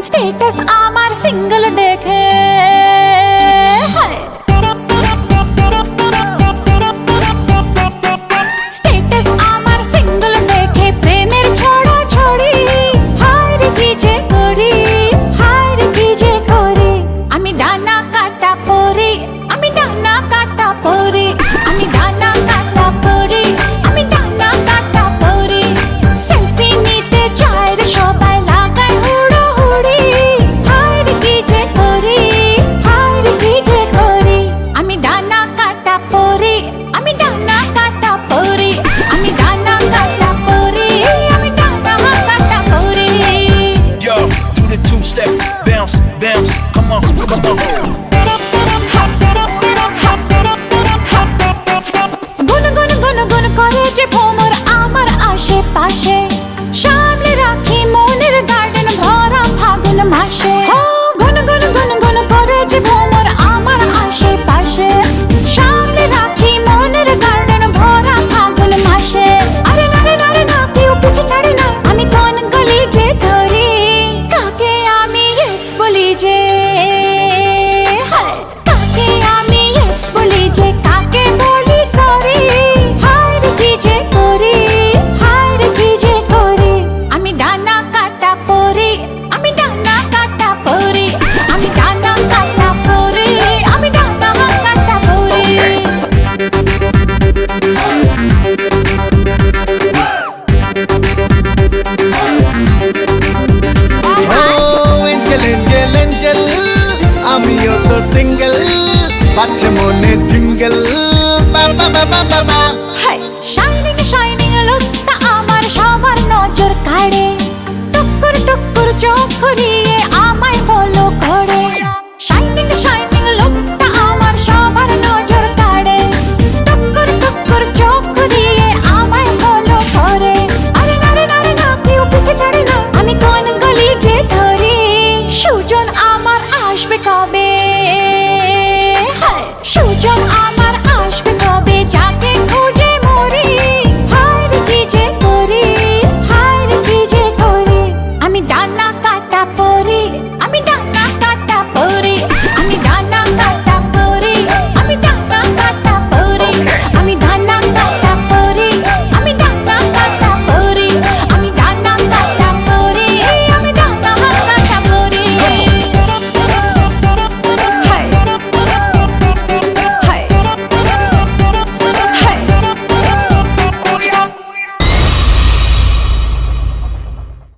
Status আমার single দেখে status আমার সিঙ্গেল দেখে প্রেমের ছড়া ছড়ি হায় রে কি যে করি হায় রে কি যে করি আমি ডানা কাটা পরি আমি ডানা কাটা পরি আমি ডানা কাটা পরি আমি ডানা কাটা পরি সেলফি নিতে চায় রে সবাই লাগায় হুড়োহুড়ি হায় রে কি যে করি হায় রে কি যে করি আমি ডানা কাটা পরি আমি ডানা কাটা পরি আমি ডানা কাটা পরি আমি ডানা কাটা পরি Yo, do the two-step, bounce, bounce, come on, come on. গুন গুন গুন গুন করে যে ভ্রমর আমার আশেপাশে সামনে রাখি মনের গার্ডেন ভরা ফাগুন মাসে গুন গুন গুন গুন করে যে ভ্রমর আমার আশেপাশে সামনে রাখি মনের গার্ডেন ভরা ফাগুন মাসে আরে নারে নারে না কেউ পিছে ছাড়ে না আমি কোন গলি যে ধরি কাকে আমি ইয়েস বলি যে কাকে আমি ইয়েস বলি যে কাকে বলি সরি হায় রে কি যে করি হায় রে কি যে করি আমি ডানা কাটা পরি আমি ডানা কাটা পরি আমি ডানা কাটা পরি আমি ডানা কাটা পরি এঞ্জেল এঞ্জেল এঞ্জেল আমিও তো সিঙ্গেল পাচ্ছে মনে জিঙ্গেল বাবা বাবা বাবা